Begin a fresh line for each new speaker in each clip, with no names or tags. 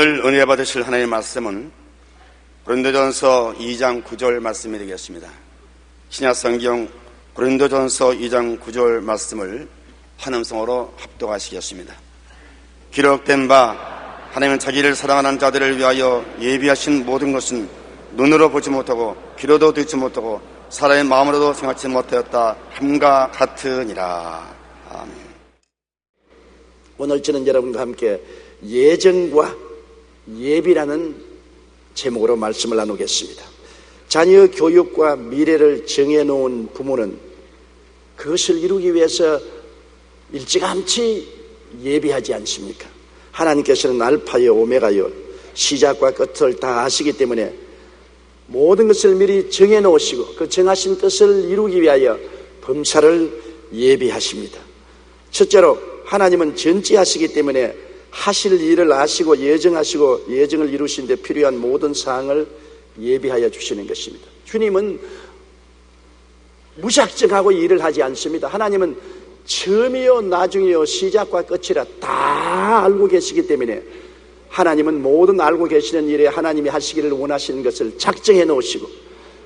오늘 은혜 받으실 하나님의 말씀은 고린도전서 2장 9절 말씀이 되겠습니다. 신약성경 고린도전서 2장 9절 말씀을 한음성으로 합독하시겠습니다. 기록된 바 하나님은 자기를 사랑하는 자들을 위하여 예비하신 모든 것은 눈으로 보지 못하고 귀로도 듣지 못하고 사람의 마음으로도 생각지 못하였다 함과 같으니라. 아멘.
오늘 저는 여러분과 함께 예정과 예비라는 제목으로 말씀을 나누겠습니다. 자녀 교육과 미래를 정해놓은 부모는 그것을 이루기 위해서 일찌감치 예비하지 않습니까? 하나님께서는 알파요 오메가요 시작과 끝을 다 아시기 때문에 모든 것을 미리 정해놓으시고 그 정하신 뜻을 이루기 위하여 범사를 예비하십니다. 첫째로 하나님은 전지하시기 때문에 하실 일을 아시고 예정하시고 예정을 이루신 데 필요한 모든 사항을 예비하여 주시는 것입니다. 주님은 무작정하고 일을 하지 않습니다. 하나님은 처음이요 나중이요 시작과 끝이라 다 알고 계시기 때문에 하나님은 모든 알고 계시는 일에 하나님이 하시기를 원하시는 것을 작정해 놓으시고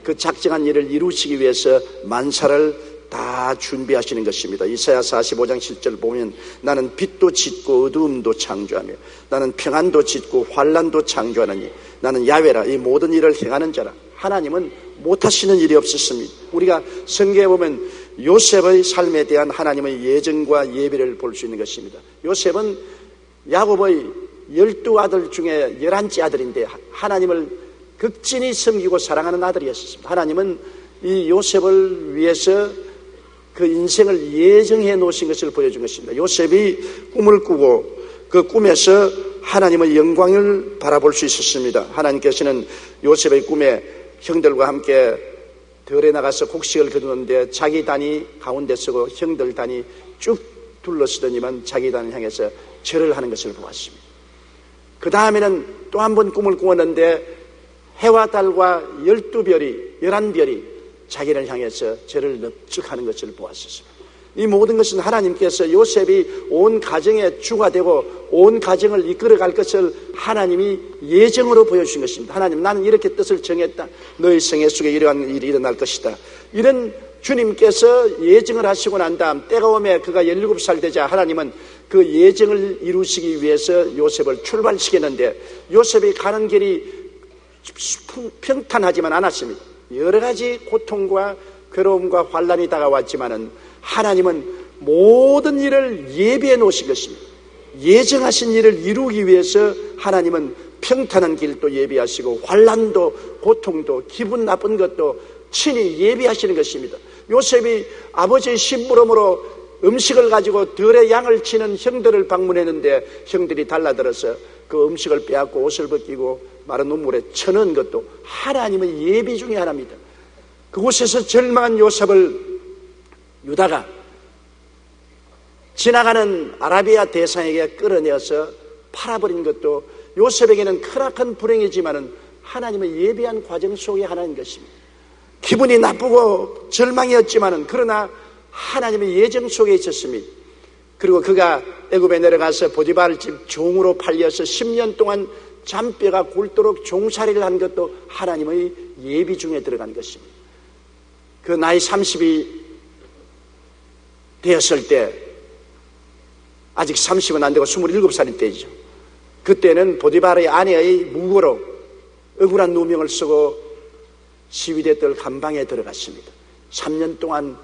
그 작정한 일을 이루시기 위해서 만사를 다 준비하시는 것입니다. 이사야 45장 7절 보면 나는 빛도 짓고 어두움도 창조하며 나는 평안도 짓고 환난도 창조하느니 나는 야훼라 이 모든 일을 행하는 자라. 하나님은 못하시는 일이 없었습니다. 우리가 성경에 보면 요셉의 삶에 대한 하나님의 예정과 예비를 볼 수 있는 것입니다. 요셉은 야곱의 12아들 중에 11째 아들인데 하나님을 극진히 섬기고 사랑하는 아들이었습니다. 하나님은 이 요셉을 위해서 그 인생을 예정해 놓으신 것을 보여준 것입니다. 요셉이 꿈을 꾸고 그 꿈에서 하나님의 영광을 바라볼 수 있었습니다. 하나님께서는 요셉의 꿈에 형들과 함께 들에 나가서 곡식을 거두는데 자기 단이 가운데 서고 형들 단이 쭉 둘러서더니만 자기 단을 향해서 절을 하는 것을 보았습니다. 그 다음에는 또 한 번 꿈을 꾸었는데 해와 달과 12별이 11별이 자기를 향해서 저를 넙죽하는 것을 보았습니다. 이 모든 것은 하나님께서 요셉이 온 가정의 주가 되고 온 가정을 이끌어갈 것을 하나님이 예정으로 보여주신 것입니다. 하나님 나는 이렇게 뜻을 정했다. 너희 생애 속에 이러한 일이 일어날 것이다. 이런 주님께서 예정을 하시고 난 다음 때가 오매 그가 17살 되자 하나님은 그 예정을 이루시기 위해서 요셉을 출발시켰는데 요셉이 가는 길이 평탄하지만 않았습니다. 여러 가지 고통과 괴로움과 환난이 다가왔지만은 하나님은 모든 일을 예비해 놓으신 것입니다. 예정하신 일을 이루기 위해서 하나님은 평탄한 길도 예비하시고 환난도 고통도 기분 나쁜 것도 친히 예비하시는 것입니다. 요셉이 아버지의 심부름으로 음식을 가지고 들에 양을 치는 형들을 방문했는데 형들이 달라들어서 그 음식을 빼앗고 옷을 벗기고 마른 눈물에 쳐넣은 것도 하나님의 예비 중에 하나입니다. 그곳에서 절망한 요셉을 유다가 지나가는 아라비아 대상에게 끌어내어서 팔아버린 것도 요셉에게는 크나큰 불행이지만은 하나님의 예비한 과정 속에 하나인 것입니다. 기분이 나쁘고 절망이었지만은 그러나 하나님의 예정 속에 있었습니다. 그리고 그가 애굽에 내려가서 보디발 집 종으로 팔려서 10년 동안 잔뼈가 굵도록 종살이를 한 것도 하나님의 예비 중에 들어간 것입니다. 그 나이 30이 되었을 때 아직 30은 안 되고 27살일 때이죠. 그때는 보디발의 아내의 무고로 억울한 누명을 쓰고 시위대들 감방에 들어갔습니다. 3년 동안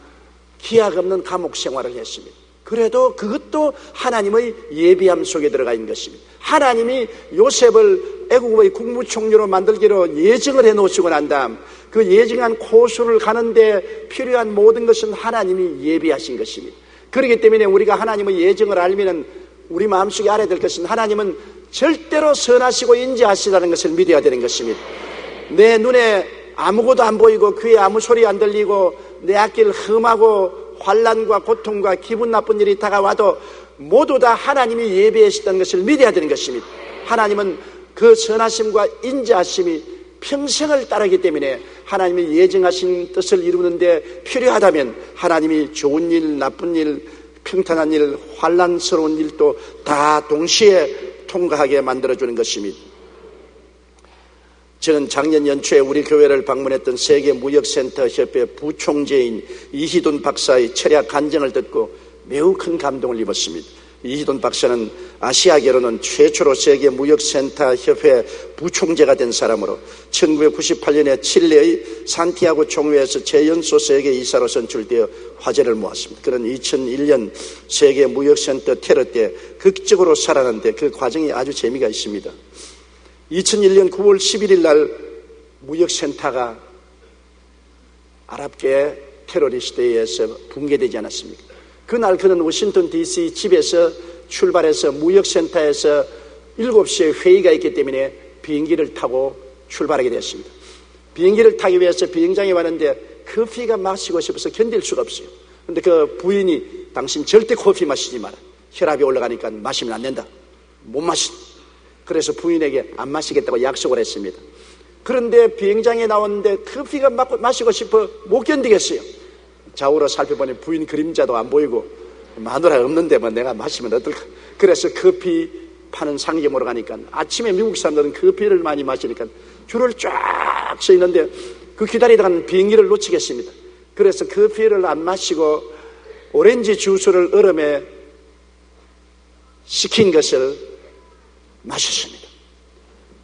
기약 없는 감옥 생활을 했습니다. 그래도 그것도 하나님의 예비함 속에 들어가 있는 것입니다. 하나님이 요셉을 애국의 국무총리로 만들기로 예정을 해놓으시고 난 다음 그 예정한 코스를 가는데 필요한 모든 것은 하나님이 예비하신 것입니다. 그렇기 때문에 우리가 하나님의 예정을 알면 우리 마음속에 알아야 될 것은 하나님은 절대로 선하시고 인자하시다는 것을 믿어야 되는 것입니다. 내 눈에 아무것도 안 보이고 귀에 아무 소리 안 들리고 내 앞길 험하고 환난과 고통과 기분 나쁜 일이 다가와도 모두 다 하나님이 예비하셨다는 것을 믿어야 되는 것입니다. 하나님은 그 선하심과 인자하심이 평생을 따르기 때문에 하나님이 예정하신 뜻을 이루는데 필요하다면 하나님이 좋은 일, 나쁜 일, 평탄한 일, 환난스러운 일도 다 동시에 통과하게 만들어주는 것입니다. 저는 작년 연초에 우리 교회를 방문했던 세계무역센터 협회 부총재인 이희돈 박사의 철학 간증을 듣고 매우 큰 감동을 입었습니다. 이희돈 박사는 아시아계로는 최초로 세계무역센터 협회 부총재가 된 사람으로 1998년에 칠레의 산티아고 총회에서 최연소 세계이사로 선출되어 화제를 모았습니다. 그런 2001년 세계무역센터 테러 때 극적으로 살아났는데 그 과정이 아주 재미가 있습니다. 2001년 9월 11일 날 무역센터가 아랍계 테러리스트에 의해서 붕괴되지 않았습니까? 그날 그는 워싱턴 DC 집에서 출발해서 무역센터에서 7시에 회의가 있기 때문에 비행기를 타고 출발하게 됐습니다. 비행기를 타기 위해서 비행장에 왔는데 커피가 마시고 싶어서 견딜 수가 없어요. 그런데 그 부인이 당신 절대 커피 마시지 마라. 혈압이 올라가니까 마시면 안 된다. 못 마시. 그래서 부인에게 안 마시겠다고 약속을 했습니다. 그런데 비행장에 나왔는데 커피가 마시고 싶어 못 견디겠어요. 좌우로 살펴보니 부인 그림자도 안 보이고 마누라 없는데 뭐 내가 마시면 어떨까. 그래서 커피 파는 상점으로 가니까 아침에 미국 사람들은 커피를 많이 마시니까 줄을 쫙 서 있는데 그 기다리다가는 비행기를 놓치겠습니다. 그래서 커피를 안 마시고 오렌지 주스를 얼음에 식힌 것을 마셨습니다.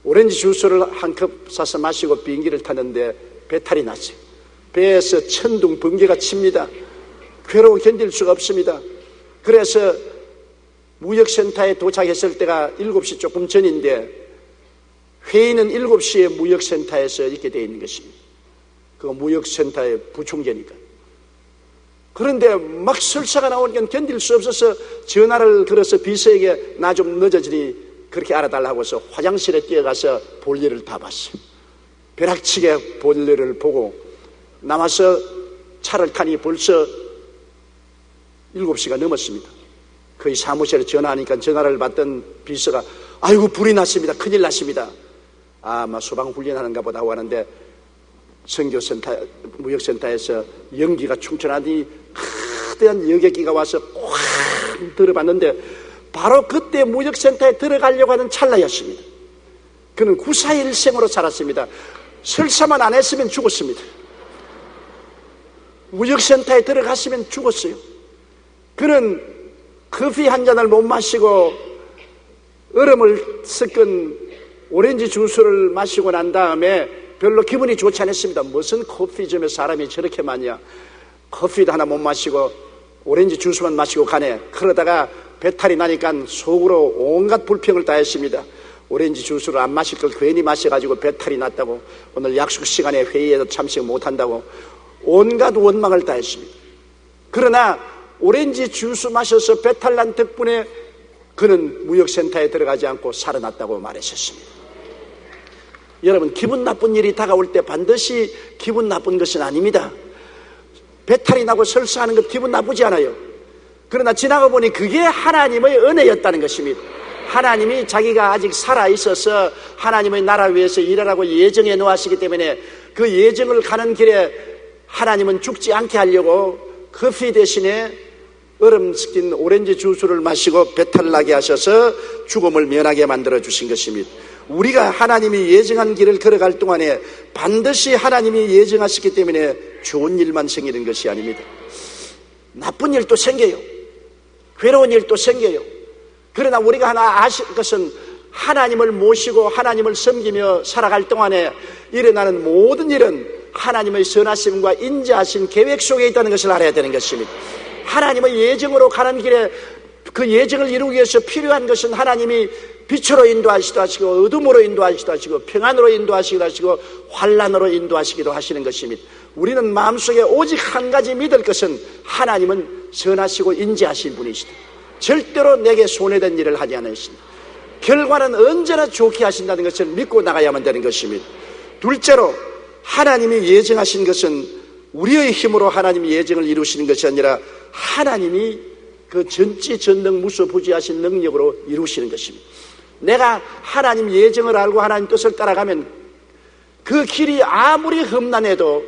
오렌지 주스를 한 컵 사서 마시고 비행기를 탔는데 배탈이 났어요. 배에서 천둥 번개가 칩니다. 괴로워 견딜 수가 없습니다. 그래서 무역센터에 도착했을 때가 7시 조금 전인데 회의는 7시에 무역센터에서 있게 되어 있는 것입니다. 그 무역센터의 부총재니까. 그런데 막 설사가 나오니까 견딜 수 없어서 전화를 걸어서 비서에게 나 좀 늦어지니 그렇게 알아달라고 해서 화장실에 뛰어가서 볼일을 다 봤어요. 벼락치게 볼일을 보고 남아서 차를 타니 벌써 7시가 넘었습니다. 거의 사무실에 전화하니까 전화를 받던 비서가 아이고 불이 났습니다. 큰일 났습니다. 아마 소방 훈련하는가 보다 하고 하는데 선교센터 무역센터에서 연기가 충천하더니 거대한 여객기가 와서 꽉 들어봤는데 바로 그때 무역센터에 들어가려고 하는 찰나였습니다. 그는 구사일생으로 살았습니다. 설사만 안 했으면 죽었습니다. 무역센터에 들어갔으면 죽었어요. 그는 커피 한 잔을 못 마시고 얼음을 섞은 오렌지 주스를 마시고 난 다음에 별로 기분이 좋지 않았습니다. 무슨 커피점에 사람이 저렇게 많냐. 커피도 하나 못 마시고 오렌지 주스만 마시고 가네. 그러다가 배탈이 나니까 속으로 온갖 불평을 다 했습니다. 오렌지 주스를 안 마실 걸 괜히 마셔가지고 배탈이 났다고, 오늘 약속 시간에 회의에도 참석 못한다고 온갖 원망을 다 했습니다. 그러나 오렌지 주스 마셔서 배탈 난 덕분에 그는 무역센터에 들어가지 않고 살아났다고 말했었습니다. 여러분, 기분 나쁜 일이 다가올 때 반드시 기분 나쁜 것은 아닙니다. 배탈이 나고 설사하는 것 기분 나쁘지 않아요. 그러나 지나가 보니 그게 하나님의 은혜였다는 것입니다. 하나님이 자기가 아직 살아있어서 하나님의 나라 위해서 일하라고 예정해 놓으시기 때문에 그 예정을 가는 길에 하나님은 죽지 않게 하려고 커피 대신에 얼음 섞인 오렌지 주스를 마시고 배탈 나게 하셔서 죽음을 면하게 만들어 주신 것입니다. 우리가 하나님이 예정한 길을 걸어갈 동안에 반드시 하나님이 예정하셨기 때문에 좋은 일만 생기는 것이 아닙니다. 나쁜 일도 생겨요. 괴로운 일도 생겨요. 그러나 우리가 하나 아실 것은 하나님을 모시고 하나님을 섬기며 살아갈 동안에 일어나는 모든 일은 하나님의 선하심과 인자하신 계획 속에 있다는 것을 알아야 되는 것입니다. 하나님의 예정으로 가는 길에 그 예정을 이루기 위해서 필요한 것은 하나님이 빛으로 인도하시기도 하시고 어둠으로 인도하시기도 하시고 평안으로 인도하시기도 하시고 환난으로 인도하시기도 하시는 것입니다. 우리는 마음속에 오직 한 가지 믿을 것은 하나님은 선하시고 인자하신 분이시다. 절대로 내게 손해된 일을 하지 않으신다. 결과는 언제나 좋게 하신다는 것을 믿고 나가야만 되는 것입니다. 둘째로, 하나님이 예정하신 것은 우리의 힘으로 하나님이 예정을 이루시는 것이 아니라 하나님이 그 전지전능무소부지하신 능력으로 이루시는 것입니다. 내가 하나님 예정을 알고 하나님 뜻을 따라가면 그 길이 아무리 험난해도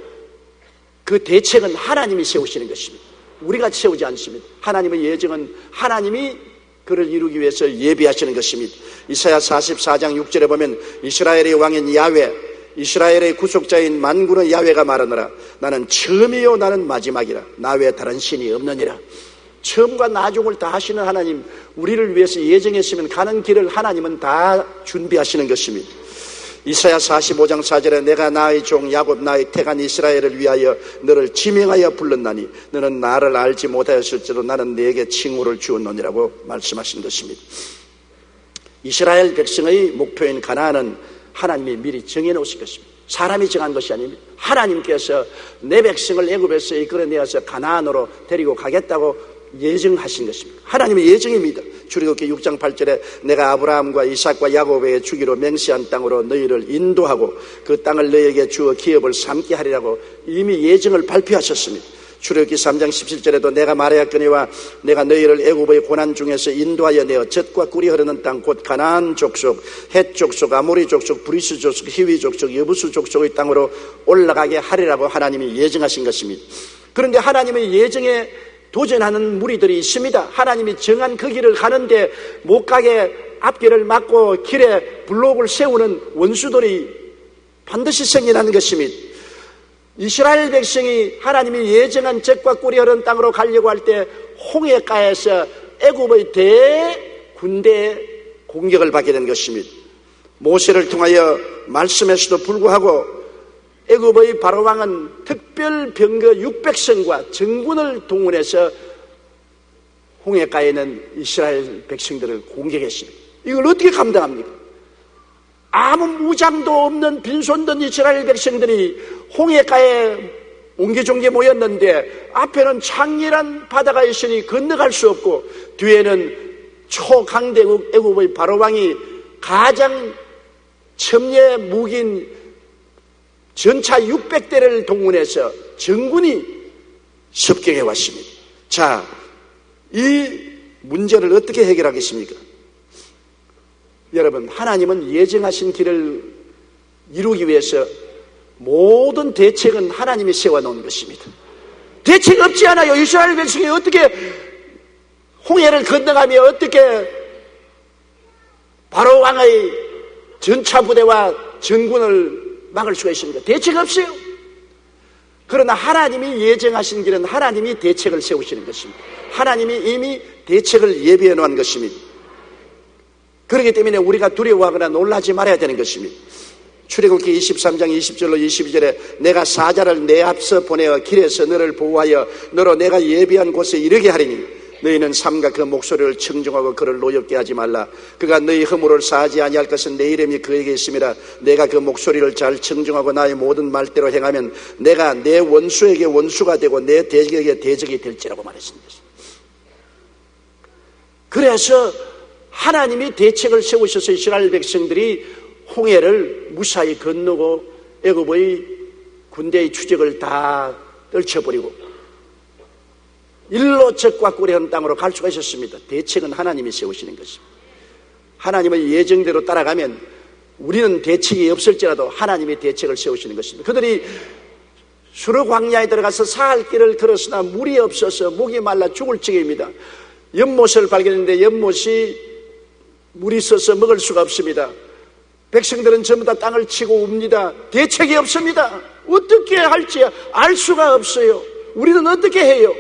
그 대책은 하나님이 세우시는 것입니다. 우리가 세우지 않습니다. 하나님의 예정은 하나님이 그를 이루기 위해서 예비하시는 것입니다. 이사야 44장 6절에 보면 이스라엘의 왕인 야훼, 이스라엘의 구속자인 만군의 야훼가 말하노라. 나는 처음이요 나는 마지막이라. 나 외에 다른 신이 없느니라. 처음과 나중을 다 하시는 하나님, 우리를 위해서 예정했으면 가는 길을 하나님은 다 준비하시는 것입니다. 이사야 45장 4절에 내가 나의 종 야곱 나의 택한 이스라엘을 위하여 너를 지명하여 불렀나니 너는 나를 알지 못하였을지도 나는 네게 칭호를 주었노니라고 말씀하신 것입니다. 이스라엘 백성의 목표인 가나안은 하나님이 미리 정해놓으신 것입니다. 사람이 정한 것이 아닙니다. 하나님께서 내 백성을 애굽에서 이끌어내어서 가나안으로 데리고 가겠다고 예정하신 것입니다. 하나님의 예정입니다. 출애굽기 6장 8절에 내가 아브라함과 이삭과 야곱에게 주기로 맹세한 땅으로 너희를 인도하고 그 땅을 너희에게 주어 기업을 삼게 하리라고 이미 예정을 발표하셨습니다. 출애굽기 3장 17절에도 내가 말하였거니와 내가 너희를 애굽의 고난 중에서 인도하여 내어 젖과 꿀이 흐르는 땅 곧 가나안 족속, 헷 족속, 아모리 족속, 브리스 족속, 히위 족속, 여부스 족속의 땅으로 올라가게 하리라고 하나님이 예정하신 것입니다. 그런데 하나님의 예정에 도전하는 무리들이 있습니다. 하나님이 정한 그 길을 가는데 못 가게 앞길을 막고 길에 블록을 세우는 원수들이 반드시 생겨나는 것입니다. 이스라엘 백성이 하나님이 예정한 젖과 꿀이 흐르는 땅으로 가려고 할 때 홍해가에서 애굽의 대군대의 공격을 받게 된 것입니다. 모세를 통하여 말씀에서도 불구하고 애굽의 바로왕은 특별 병거 600선과 정군을 동원해서 홍해가에 있는 이스라엘 백성들을 공격했습니다. 이걸 어떻게 감당합니까? 아무 무장도 없는 빈손든 이스라엘 백성들이 홍해가에 옹기종기 모였는데 앞에는 창렬한 바다가 있으니 건너갈 수 없고 뒤에는 초강대국 애굽의 바로왕이 가장 첨예 무기인 전차 600대를 동원해서 정군이 습격해 왔습니다. 자, 이 문제를 어떻게 해결하겠습니까? 여러분, 하나님은 예정하신 길을 이루기 위해서 모든 대책은 하나님이 세워놓은 것입니다. 대책 없지 않아요. 이스라엘 백성이 어떻게 홍해를 건너가며 어떻게 바로 왕의 전차 부대와 전군을 막을 수가 있습니까? 대책 없어요. 그러나 하나님이 예정하신 길은 하나님이 대책을 세우시는 것입니다. 하나님이 이미 대책을 예비해 놓은 것입니다. 그렇기 때문에 우리가 두려워하거나 놀라지 말아야 되는 것입니다. 출애굽기 23장 20절로 22절에 내가 사자를 내 앞서 보내어 길에서 너를 보호하여 너로 내가 예비한 곳에 이르게 하리니 너희는 삼가 그 목소리를 청종하고 그를 노엽게 하지 말라. 그가 너희 허물을 사하지 아니할 것은 내 이름이 그에게 있음이라. 내가 그 목소리를 잘 청종하고 나의 모든 말대로 행하면 내가 내 원수에게 원수가 되고 내 대적에게 대적이 될지라고 말했습니다. 그래서 하나님이 대책을 세우셔서 이스라엘 백성들이 홍해를 무사히 건너고 애굽의 군대의 추적을 다 떨쳐버리고 일로 젖과 꿀이 흐르는 땅으로 갈 수가 있었습니다. 대책은 하나님이 세우시는 것입니다. 하나님의 예정대로 따라가면 우리는 대책이 없을지라도 하나님이 대책을 세우시는 것입니다. 그들이 수르 광야에 들어가서 사할 길을 걸었으나 물이 없어서 목이 말라 죽을 지경입니다. 연못을 발견했는데 연못이 물이 있어서 먹을 수가 없습니다. 백성들은 전부 다 땅을 치고 웁니다. 대책이 없습니다. 어떻게 할지 알 수가 없어요. 우리는 어떻게 해요?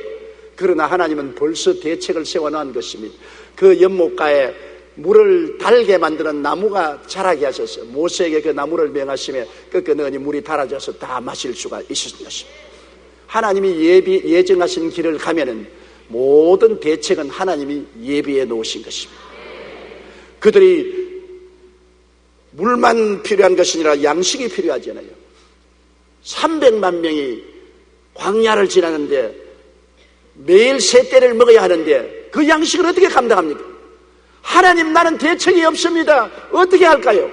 그러나 하나님은 벌써 대책을 세워놓은 것입니다. 그 연못가에 물을 달게 만드는 나무가 자라게 하셔서 모세에게 그 나무를 명하시며 꺾어 넣으니 물이 달아져서 다 마실 수가 있었던 것입니다. 하나님이 예정하신 길을 가면은 모든 대책은 하나님이 예비해 놓으신 것입니다. 그들이 물만 필요한 것이 아니라 양식이 필요하잖아요. 300만 명이 광야를 지나는데 매일 세 떼를 먹어야 하는데 그 양식을 어떻게 감당합니까? 하나님, 나는 대책이 없습니다. 어떻게 할까요?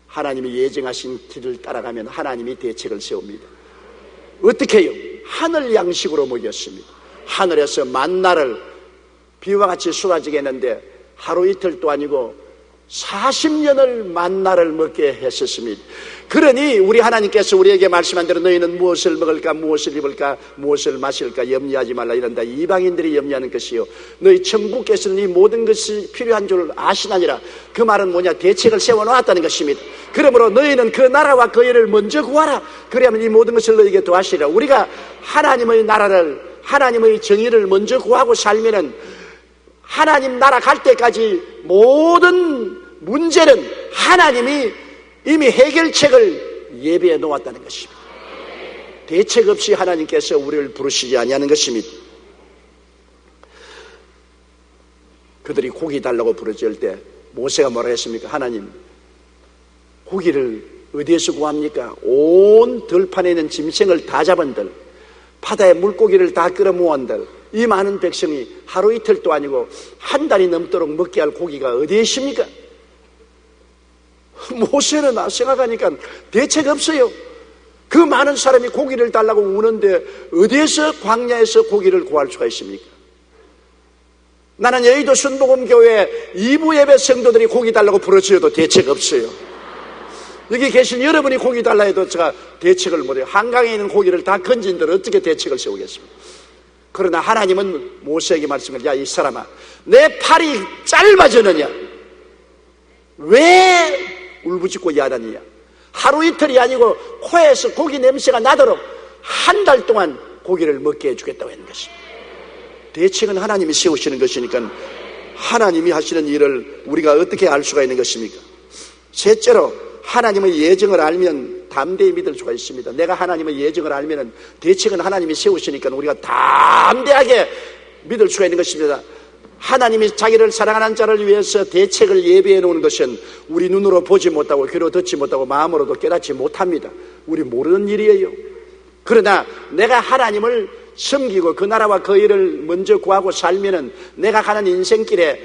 하나님이 예정하신 길을 따라가면 하나님이 대책을 세웁니다. 어떻게 해요? 하늘 양식으로 먹였습니다. 하늘에서 만나를 비와 같이 쏟아지게 했는데 하루 이틀도 아니고 40년을 만나를 먹게 했었습니다. 그러니 우리 하나님께서 우리에게 말씀한 대로 너희는 무엇을 먹을까, 무엇을 입을까, 무엇을 마실까 염려하지 말라 이런다. 이방인들이 염려하는 것이요, 너희 천국께서는 이 모든 것이 필요한 줄 아시나니라. 그 말은 뭐냐? 대책을 세워놓았다는 것입니다. 그러므로 너희는 그 나라와 그 일을 먼저 구하라. 그래야만 이 모든 것을 너희에게 도와주리라. 우리가 하나님의 나라를, 하나님의 정의를 먼저 구하고 살면은 하나님 나라 갈 때까지 모든 문제는 하나님이 이미 해결책을 예비해 놓았다는 것입니다. 대책 없이 하나님께서 우리를 부르시지 아니하는 것입니다. 그들이 고기 달라고 부르짖을 때 모세가 뭐라 했습니까? 하나님, 고기를 어디에서 구합니까? 온 들판에 있는 짐승을 다 잡은들, 바다에 물고기를 다 끌어모은들, 이 많은 백성이 하루 이틀도 아니고 한 달이 넘도록 먹게 할 고기가 어디에 있습니까? 모세는 생각하니까 대책 없어요. 그 많은 사람이 고기를 달라고 우는데 어디에서 광야에서 고기를 구할 수가 있습니까? 나는 여의도 순복음교회 2부 예배 성도들이 고기 달라고 부르짖어도 대책 없어요. 여기 계신 여러분이 고기 달라 해도 제가 대책을 못해요. 한강에 있는 고기를 다 건진들 어떻게 대책을 세우겠습니까? 그러나 하나님은 모세에게 말씀을, 야, 이 사람아, 내 팔이 짧아졌느냐? 왜 울부짖고 야단이냐? 하루 이틀이 아니고 코에서 고기 냄새가 나도록 한 달 동안 고기를 먹게 해주겠다고 하는 것입니다. 대책은 하나님이 세우시는 것이니까 하나님이 하시는 일을 우리가 어떻게 알 수가 있는 것입니까? 셋째로, 하나님의 예정을 알면 담대히 믿을 수가 있습니다. 내가 하나님의 예정을 알면 대책은 하나님이 세우시니까 우리가 담대하게 믿을 수가 있는 것입니다. 하나님이 자기를 사랑하는 자를 위해서 대책을 예비해 놓은 것은 우리 눈으로 보지 못하고 귀로 듣지 못하고 마음으로도 깨닫지 못합니다. 우리 모르는 일이에요. 그러나 내가 하나님을 섬기고 그 나라와 그 일을 먼저 구하고 살면은 내가 가는 인생길에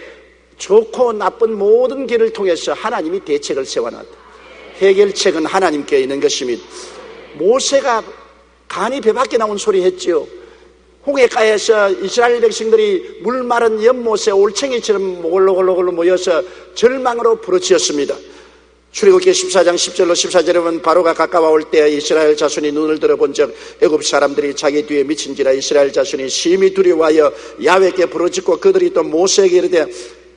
좋고 나쁜 모든 길을 통해서 하나님이 대책을 세워놨다. 해결책은 하나님께 있는 것입니다. 모세가 간이 배 밖에 나온 소리 했지요. 홍해가에서 이스라엘 백성들이 물 마른 연못에 올챙이처럼 골로골로 모여서 절망으로 부르짖었습니다. 출애굽기 14장 10절로 14절에 보면 바로가 가까워올 때 이스라엘 자손이 눈을 들어본 적 애굽 사람들이 자기 뒤에 미친지라 이스라엘 자손이 심히 두려워하여 야훼께 부르짖고 그들이 또 모세에게 이르되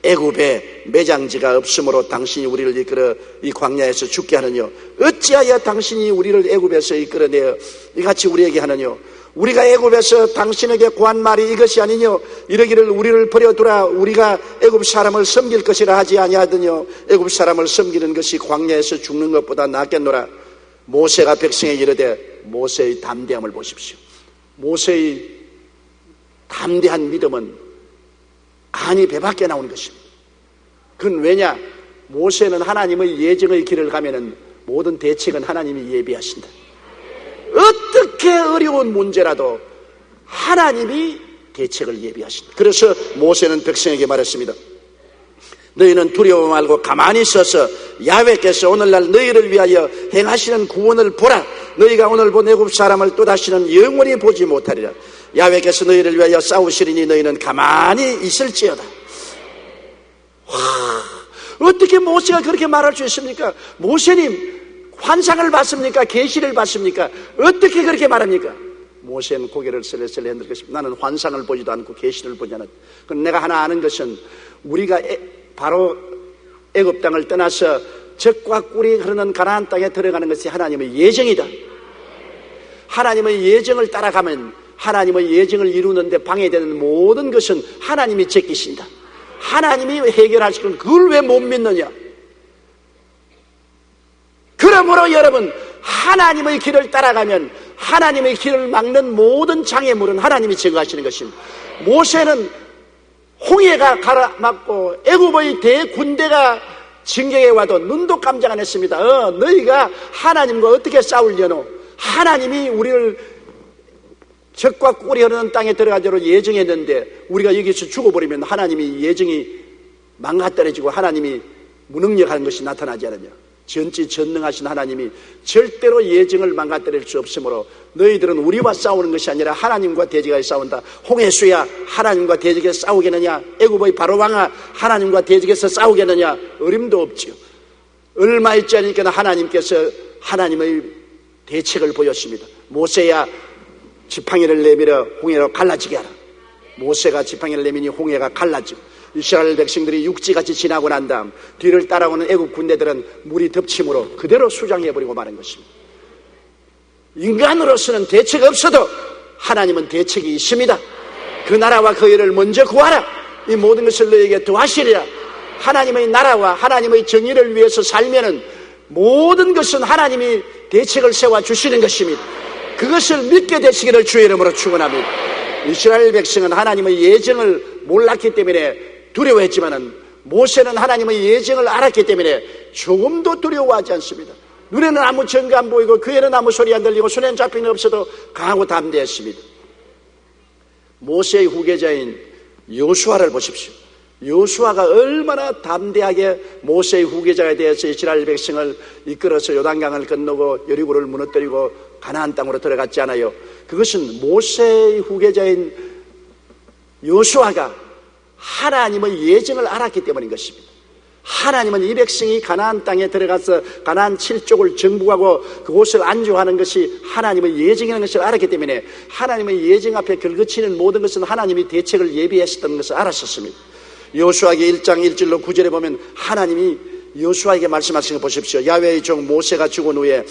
애굽에 매장지가 없으므로 당신이 우리를 이끌어 이 광야에서 죽게 하느뇨? 어찌하여 당신이 우리를 애굽에서 이끌어내어 이같이 우리에게 하느뇨? 우리가 애굽에서 당신에게 구한 말이 이것이 아니뇨? 이러기를 우리를 버려두라. 우리가 애굽 사람을 섬길 것이라 하지 아니하더뇨? 애굽 사람을 섬기는 것이 광야에서 죽는 것보다 낫겠노라. 모세가 백성에게 이르되, 모세의 담대함을 보십시오. 모세의 담대한 믿음은 간이 배 밖에 나온 것입니다. 그건 왜냐? 모세는 하나님의 예정의 길을 가면은 모든 대책은 하나님이 예비하신다. 어떻게 어려운 문제라도 하나님이 대책을 예비하신다. 그래서 모세는 백성에게 말했습니다. 너희는 두려워 말고 가만히 있어서 야훼께서 오늘날 너희를 위하여 행하시는 구원을 보라. 너희가 오늘 본 애굽 사람을 또다시는 영원히 보지 못하리라. 야훼께서 너희를 위하여 싸우시리니 너희는 가만히 있을지어다. 와, 어떻게 모세가 그렇게 말할 수 있습니까? 모세님 환상을 봤습니까? 계시를 봤습니까? 어떻게 그렇게 말합니까? 모세는 고개를 슬슬 흔들 것입니다. 나는 환상을 보지도 않고 계시를 보지 않았다. 그럼 내가 하나 아는 것은 우리가 바로 애굽 땅을 떠나서 젖과 꿀이 흐르는 가나안 땅에 들어가는 것이 하나님의 예정이다. 하나님의 예정을 따라가면 하나님의 예정을 이루는데 방해되는 모든 것은 하나님이 제끼신다. 하나님이 해결하시는 그걸 왜 못 믿느냐? 그러므로 여러분, 하나님의 길을 따라가면 하나님의 길을 막는 모든 장애물은 하나님이 제거하시는 것입니다. 모세는 홍해가 가라막고 애굽의 대군대가 진격해 와도 눈도 깜짝 안 했습니다. 너희가 하나님과 어떻게 싸우려노? 하나님이 우리를 젖과 꿀이 흐르는 땅에 들어가도록 예정했는데 우리가 여기서 죽어버리면 하나님이 예정이 망가떨어지고 하나님이 무능력한 것이 나타나지 않느냐? 전지전능하신 하나님이 절대로 예정을 망가뜨릴 수 없으므로 너희들은 우리와 싸우는 것이 아니라 하나님과 대적하여 싸운다. 홍해수야 하나님과 대적해서 싸우겠느냐? 애굽의 바로왕아 하나님과 대적해서 싸우겠느냐? 어림도 없지요. 얼마 있지 않으니까 하나님께서 하나님의 대책을 보였습니다. 모세야 지팡이를 내밀어 홍해로 갈라지게 하라. 모세가 지팡이를 내미니 홍해가 갈라지고 이스라엘 백성들이 육지같이 지나고 난 다음 뒤를 따라오는 애국 군대들은 물이 덮침으로 그대로 수장해버리고 마는 것입니다. 인간으로서는 대책 없어도 하나님은 대책이 있습니다. 그 나라와 그 일을 먼저 구하라. 이 모든 것을 너에게 더하시리라. 하나님의 나라와 하나님의 정의를 위해서 살면은 모든 것은 하나님이 대책을 세워주시는 것입니다. 그것을 믿게 되시기를 주의 이름으로 축원합니다. 이스라엘 백성은 하나님의 예정을 몰랐기 때문에 두려워했지만은 모세는 하나님의 예정을 알았기 때문에 조금도 두려워하지 않습니다. 눈에는 아무 증거 안 보이고 귀에는 아무 소리 안 들리고 손에는 잡히는 없어도 강하고 담대했습니다. 모세의 후계자인 여호수아를 보십시오. 여호수아가 얼마나 담대하게 모세의 후계자에 대해서 이스라엘 백성을 이끌어서 요단강을 건너고 여리고를 무너뜨리고 가나안 땅으로 들어갔지 않아요. 그것은 모세의 후계자인 여호수아가 하나님의 예정을 알았기 때문인 것입니다. 하나님은 이 백성이 가나안 땅에 들어가서 가나안 7족을 정복하고 그곳을 안주하는 것이 하나님의 예정이라는 것을 알았기 때문에 하나님의 예정 앞에 걸거치는 모든 것은 하나님이 대책을 예비했었던 것을 알았었습니다. 여호수아기 1장 1절로 9절에 보면 하나님이 여호수아에게 말씀하신 거 보십시오. 야훼의 종 모세가 죽은 후에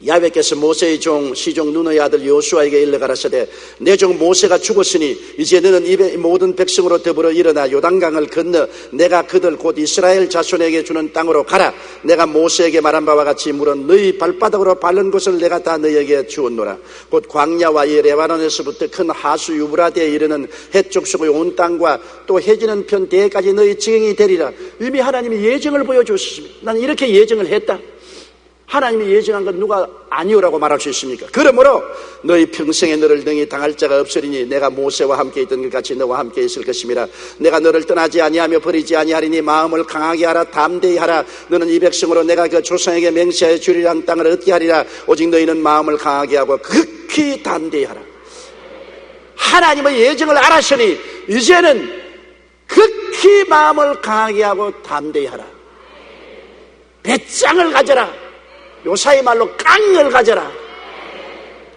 야훼께서 모세의 종 시종 눈의 아들 여호수아에게 일러 가라사대 내 종 모세가 죽었으니 이제 너는 이 모든 백성으로 더불어 일어나 요단강을 건너 내가 그들 곧 이스라엘 자손에게 주는 땅으로 가라. 내가 모세에게 말한 바와 같이 물은 너희 발바닥으로 밟는 곳을 내가 다 너희에게 주었노라. 곧 광야와 이 레바논에서부터 큰 하수 유브라데에 이르는 해쪽 속의 온 땅과 또 해지는 편 대까지 너희 지경이 되리라. 이미 하나님이 예정을 보여주셨습니다. 나는 이렇게 예정을 했다. 하나님이 예정한 건 누가 아니오라고 말할 수 있습니까? 그러므로 너희 평생에 너를 능히 당할 자가 없으리니 내가 모세와 함께 있던 것 같이 너와 함께 있을 것임이라. 내가 너를 떠나지 아니하며 버리지 아니하리니 마음을 강하게 하라. 담대히 하라. 너는 이 백성으로 내가 그 조상에게 맹세하여 주리란 땅을 얻게 하리라. 오직 너희는 마음을 강하게 하고 극히 담대히 하라. 하나님의 예정을 알았으니 이제는 극히 마음을 강하게 하고 담대히 하라. 배짱을 가져라. 요사이 말로 깡을 가져라.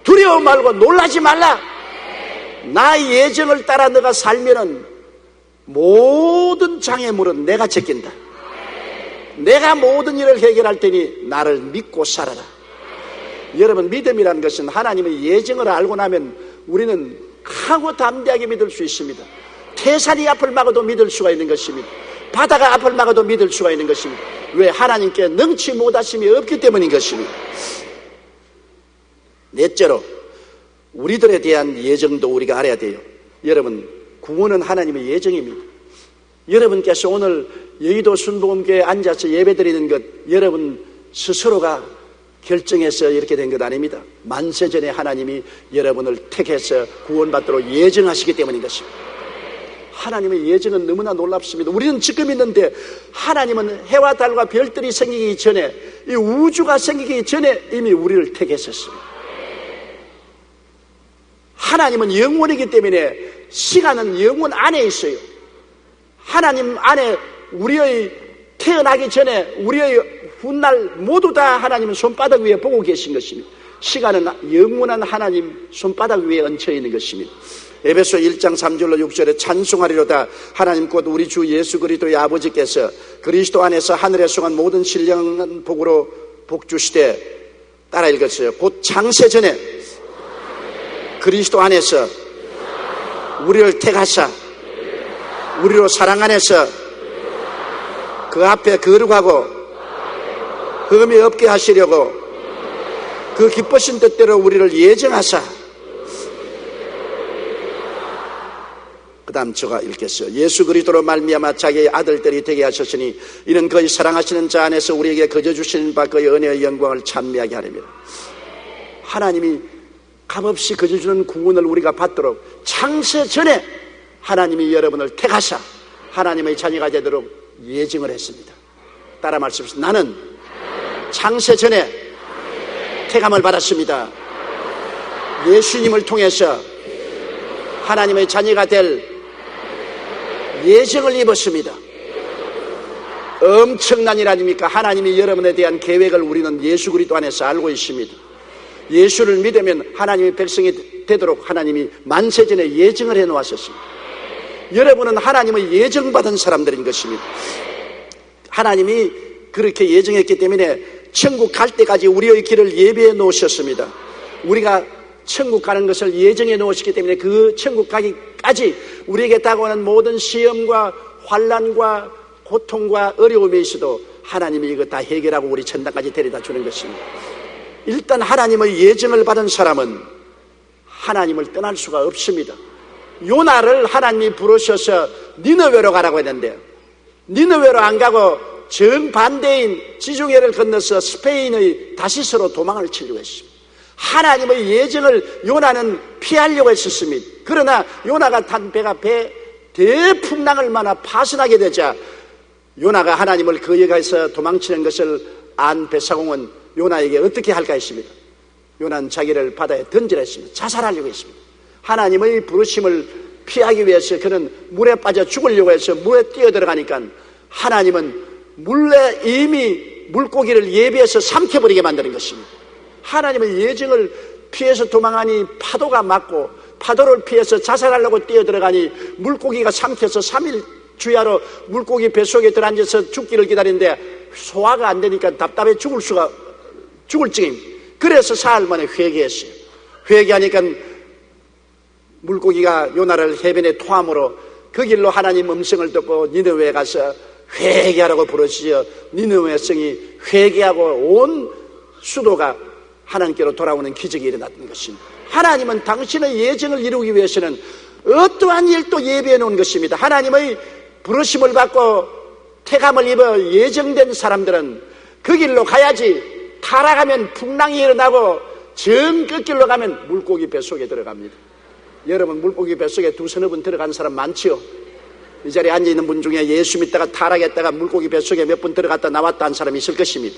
두려워 말고 놀라지 말라. 나의 예정을 따라 너가 살면은 모든 장애물은 내가 제낀다. 내가 모든 일을 해결할 테니 나를 믿고 살아라. 여러분, 믿음이라는 것은 하나님의 예정을 알고 나면 우리는 강하고 담대하게 믿을 수 있습니다. 태산이 앞을 막아도 믿을 수가 있는 것입니다. 바다가 앞을 막아도 믿을 수가 있는 것입니다. 왜? 하나님께 능치 못하심이 없기 때문인 것입니다. 넷째로 우리들에 대한 예정도 우리가 알아야 돼요. 여러분, 구원은 하나님의 예정입니다. 여러분께서 오늘 여의도 순복음교회에 앉아서 예배드리는 것 여러분 스스로가 결정해서 이렇게 된 것 아닙니다. 만세전에 하나님이 여러분을 택해서 구원받도록 예정하시기 때문인 것입니다. 하나님의 예정은 너무나 놀랍습니다. 우리는 지금 있는데 하나님은 해와 달과 별들이 생기기 전에, 이 우주가 생기기 전에 이미 우리를 택했었습니다. 하나님은 영원이기 때문에 시간은 영원 안에 있어요. 하나님 안에 우리의 태어나기 전에 우리의 훗날 모두 다 하나님은 손바닥 위에 보고 계신 것입니다. 시간은 영원한 하나님 손바닥 위에 얹혀 있는 것입니다. 에베소 1장 3절로 6절에 찬송하리로다. 하나님 곧 우리 주 예수 그리스도의 아버지께서 그리스도 안에서 하늘에 속한 모든 신령한 복으로 복주시되, 따라 읽었어요. 곧 창세 전에 그리스도 안에서 우리를 택하사 우리로 사랑 안에서 그 앞에 거룩하고 흠이 없게 하시려고 그 기쁘신 뜻대로 우리를 예정하사. 그 다음 제가 읽겠어요. 예수 그리스도로 말미암아 자기의 아들들이 되게 하셨으니 이는 그의 사랑하시는 자 안에서 우리에게 거저 주시는 바 그의 은혜의 영광을 찬미하게 하렵니다. 하나님이 값없이 거저 주는 구원을 우리가 받도록 창세 전에 하나님이 여러분을 택하사 하나님의 자녀가 되도록 예정을 했습니다. 따라 말씀하십시오. 나는 창세 전에 택함을 받았습니다. 예수님을 통해서 하나님의 자녀가 될 예정을 입었습니다. 엄청난 일 아닙니까? 하나님이 여러분에 대한 계획을 우리는 예수 그리스도 안에서 알고 있습니다. 예수를 믿으면 하나님의 백성이 되도록 하나님이 만세전에 예정을 해놓았었습니다. 여러분은 하나님의 예정받은 사람들인 것입니다. 하나님이 그렇게 예정했기 때문에 천국 갈 때까지 우리의 길을 예비해 놓으셨습니다. 우리가 천국 가는 것을 예정해 놓으셨기 때문에 그 천국 가기까지 우리에게 다가오는 모든 시험과 환난과 고통과 어려움에 있어도 하나님이 이거 다 해결하고 우리 천당까지 데려다 주는 것입니다. 일단 하나님의 예정을 받은 사람은 하나님을 떠날 수가 없습니다. 요나를 하나님이 부르셔서 니느웨로 가라고 했는데 니느웨로 안 가고 정반대인 지중해를 건너서 스페인의 다시스로 도망을 치려고 했습니다. 하나님의 예정을 요나는 피하려고 했었습니다. 그러나 요나가 탄 배가 대풍랑을 만나 파손하게 되자 요나가 하나님을 거역해서 도망치는 것을 안 배사공은 요나에게 어떻게 할까 했습니다. 요나는 자기를 바다에 던지라 했습니다. 자살하려고 했습니다. 하나님의 부르심을 피하기 위해서 그는 물에 빠져 죽으려고 해서 물에 뛰어들어가니까 하나님은 물에 이미 물고기를 예비해서 삼켜버리게 만드는 것입니다. 하나님의 예정을 피해서 도망하니 파도가 맞고 파도를 피해서 자살하려고 뛰어들어가니 물고기가 삼켜서 3일 주야로 물고기 뱃속에 들어앉아서 죽기를 기다리는데 소화가 안 되니까 답답해 죽을 징입니다. 그래서 사흘 만에 회개했어요. 회개하니까 물고기가 요나를 해변에 토함으로 그 길로 하나님 음성을 듣고 니느웨에 가서 회개하라고 부르시어 니느웨 성이 회개하고 온 수도가 하나님께로 돌아오는 기적이 일어났던 것입니다. 하나님은 당신의 예정을 이루기 위해서는 어떠한 일도 예비해 놓은 것입니다. 하나님의 부르심을 받고 택함을 입어 예정된 사람들은 그 길로 가야지 타락하면 풍랑이 일어나고 정 끝길로 가면 물고기 뱃속에 들어갑니다. 여러분 물고기 뱃속에 두서너 번 들어간 사람 많지요? 이 자리에 앉아있는 분 중에 예수 믿다가 타락했다가 물고기 뱃속에 몇 번 들어갔다 나왔다 한 사람이 있을 것입니다.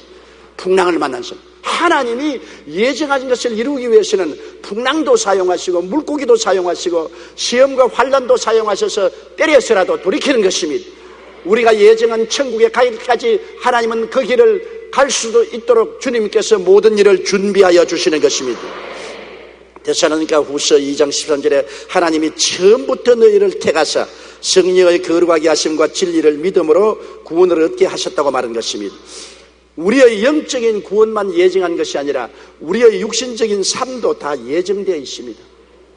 풍랑을 만난 사람. 하나님이 예정하신 것을 이루기 위해서는 풍랑도 사용하시고 물고기도 사용하시고 시험과 환난도 사용하셔서 때려서라도 돌이키는 것입니다. 우리가 예정한 천국에 가기까지 하나님은 그 길을 갈 수도 있도록 주님께서 모든 일을 준비하여 주시는 것입니다. 데살로니가 후서 2장 13절에 하나님이 처음부터 너희를 택하사 성령의 거룩하게 하심과 진리를 믿음으로 구원을 얻게 하셨다고 말한 것입니다. 우리의 영적인 구원만 예정한 것이 아니라 우리의 육신적인 삶도 다 예정되어 있습니다.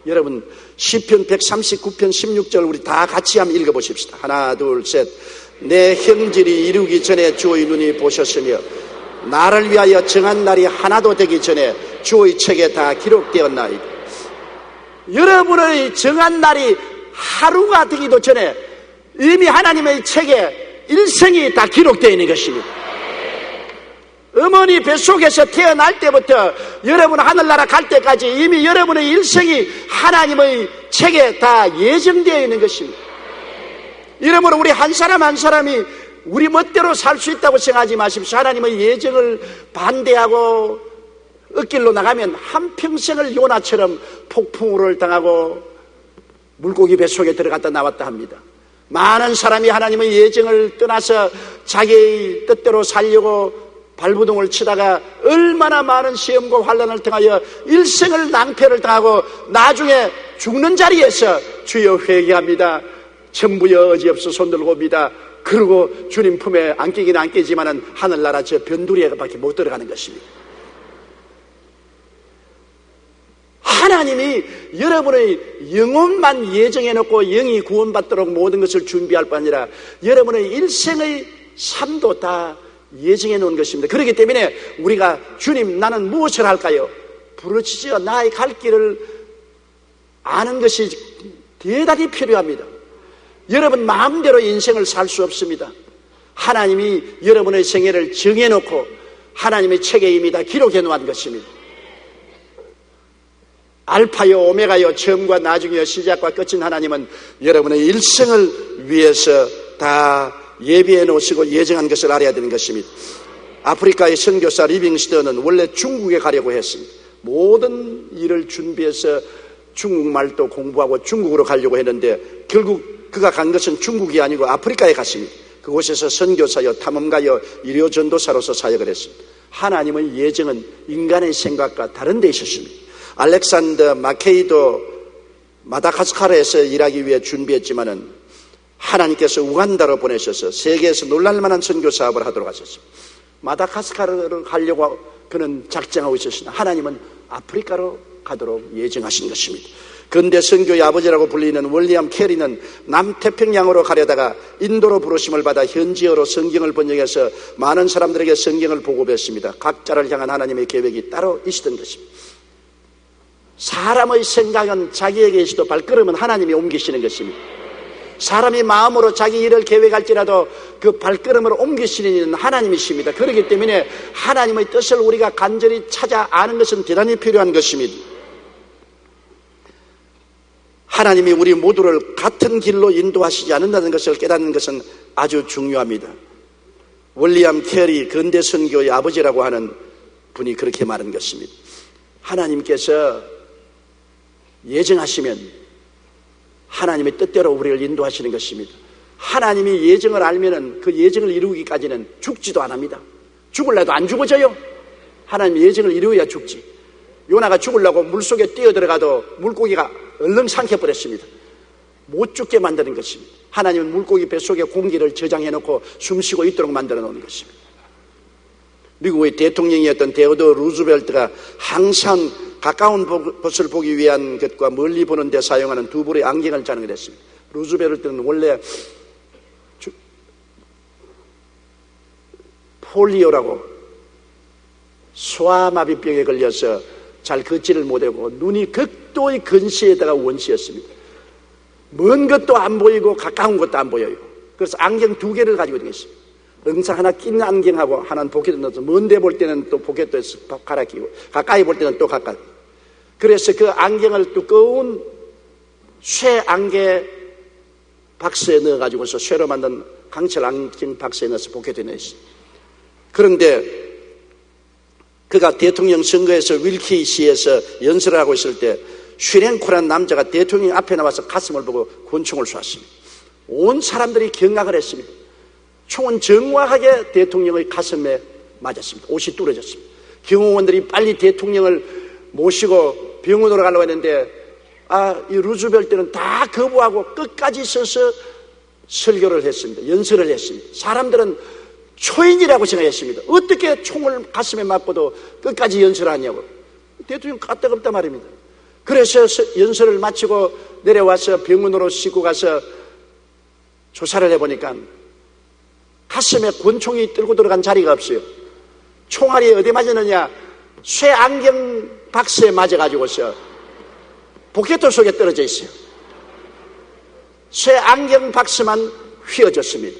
여러분 시편 139편 16절 우리 다 같이 한번 읽어보십시다. 하나 둘 셋. 내 형질이 이루기 전에 주의 눈이 보셨으며 나를 위하여 정한 날이 하나도 되기 전에 주의 책에 다 기록되었나이다. 여러분의 정한 날이 하루가 되기도 전에 이미 하나님의 책에 일생이 다 기록되어 있는 것입니다. 어머니 뱃속에서 태어날 때부터 여러분 하늘나라 갈 때까지 이미 여러분의 일생이 하나님의 책에 다 예정되어 있는 것입니다. 이러므로 우리 한 사람 한 사람이 우리 멋대로 살 수 있다고 생각하지 마십시오. 하나님의 예정을 반대하고 엇길로 나가면 한평생을 요나처럼 폭풍우를 당하고 물고기 뱃속에 들어갔다 나왔다 합니다. 많은 사람이 하나님의 예정을 떠나서 자기의 뜻대로 살려고 발부동을 치다가 얼마나 많은 시험과 환난을 통하여 일생을 낭패를 당하고 나중에 죽는 자리에서 주여 회개합니다. 천부여 어지없어 손들고 옵니다. 그리고 주님 품에 안기긴 안기지만은 하늘나라 저 변두리에밖에 못 들어가는 것입니다. 하나님이 여러분의 영혼만 예정해놓고 영이 구원받도록 모든 것을 준비할 뿐 아니라 여러분의 일생의 삶도 다 예정해 놓은 것입니다. 그렇기 때문에 우리가 주님 나는 무엇을 할까요? 부르짖어 나의 갈 길을 아는 것이 대단히 필요합니다. 여러분 마음대로 인생을 살 수 없습니다. 하나님이 여러분의 생애를 정해놓고 하나님의 책에 이미 다 기록해 놓은 것입니다. 알파요 오메가요 처음과 나중이요 시작과 끝인 하나님은 여러분의 일생을 위해서 다 예비해 놓으시고 예정한 것을 알아야 되는 것입니다. 아프리카의 선교사 리빙스턴은 원래 중국에 가려고 했습니다. 모든 일을 준비해서 중국말도 공부하고 중국으로 가려고 했는데 결국 그가 간 것은 중국이 아니고 아프리카에 갔습니다. 그곳에서 선교사여 탐험가여 의료 전도사로서 사역을 했습니다. 하나님의 예정은 인간의 생각과 다른 데 있었습니다. 알렉산더 마케이도 마다가스카르에서 일하기 위해 준비했지만은 하나님께서 우간다로 보내셔서 세계에서 놀랄만한 선교 사업을 하도록 하셨습니다. 마다가스카르를 가려고 그는 작정하고 있었으나 하나님은 아프리카로 가도록 예정하신 것입니다. 근대 선교의 아버지라고 불리는 윌리엄 캐리는 남태평양으로 가려다가 인도로 부르심을 받아 현지어로 성경을 번역해서 많은 사람들에게 성경을 보급했습니다. 각자를 향한 하나님의 계획이 따로 있었던 것입니다. 사람의 생각은 자기에게 있어도 발걸음은 하나님이 옮기시는 것입니다. 사람이 마음으로 자기 일을 계획할지라도 그 발걸음을 옮기시는 이는 하나님이십니다. 그렇기 때문에 하나님의 뜻을 우리가 간절히 찾아 아는 것은 대단히 필요한 것입니다. 하나님이 우리 모두를 같은 길로 인도하시지 않는다는 것을 깨닫는 것은 아주 중요합니다. 윌리엄 캐리 근대 선교의 아버지라고 하는 분이 그렇게 말한 것입니다. 하나님께서 예정하시면 하나님의 뜻대로 우리를 인도하시는 것입니다. 하나님이 예정을 알면은 그 예정을 이루기까지는 죽지도 안 합니다. 죽을래도 안 죽어져요. 하나님이 예정을 이루어야 죽지. 요나가 죽으려고 물속에 뛰어들어가도 물고기가 얼른 삼켜버렸습니다. 못 죽게 만드는 것입니다. 하나님은 물고기 뱃속에 공기를 저장해놓고 숨쉬고 있도록 만들어 놓는 것입니다. 미국의 대통령이었던 데오더 루즈벨트가 항상 가까운 것을 보기 위한 것과 멀리 보는 데 사용하는 두 불의 안경을 자랑을 했습니다. 루즈벨트는 원래 폴리오라고 소아마비병에 걸려서 잘 걷지를 못하고 눈이 극도의 근시에다가 원시였습니다. 먼 것도 안 보이고 가까운 것도 안 보여요. 그래서 안경 두 개를 가지고 다녔습니다. 항상 하나 낀 안경하고 하나는 포켓에 넣어서 먼데 볼 때는 또 포켓에서 갈아 끼고 가까이 볼 때는 또 가까이. 그래서 그 안경을 두꺼운 쇠 안개 박스에 넣어가지고서 쇠로 만든 강철 안경 박스에 넣어서 포켓에 넣었습니다. 그런데 그가 대통령 선거에서 윌키시에서 연설을 하고 있을 때 슈랭코라는 남자가 대통령 앞에 나와서 가슴을 보고 권총을 쏘았습니다. 온 사람들이 경악을 했습니다. 총은 정확하게 대통령의 가슴에 맞았습니다. 옷이 뚫어졌습니다. 경호원들이 빨리 대통령을 모시고 병원으로 가려고 했는데 이 루즈벨트는 다 거부하고 끝까지 서서 설교를 했습니다. 연설을 했습니다. 사람들은 초인이라고 생각했습니다. 어떻게 총을 가슴에 맞고도 끝까지 연설하냐고. 대통령 까딱없다 말입니다. 그래서 연설을 마치고 내려와서 병원으로 싣고 가서 조사를 해보니까 가슴에 권총이 뚫고 들어간 자리가 없어요. 총알이 어디 맞았느냐? 쇠 안경 박스에 맞아가지고서 포켓 속에 떨어져 있어요. 쇠 안경 박스만 휘어졌습니다.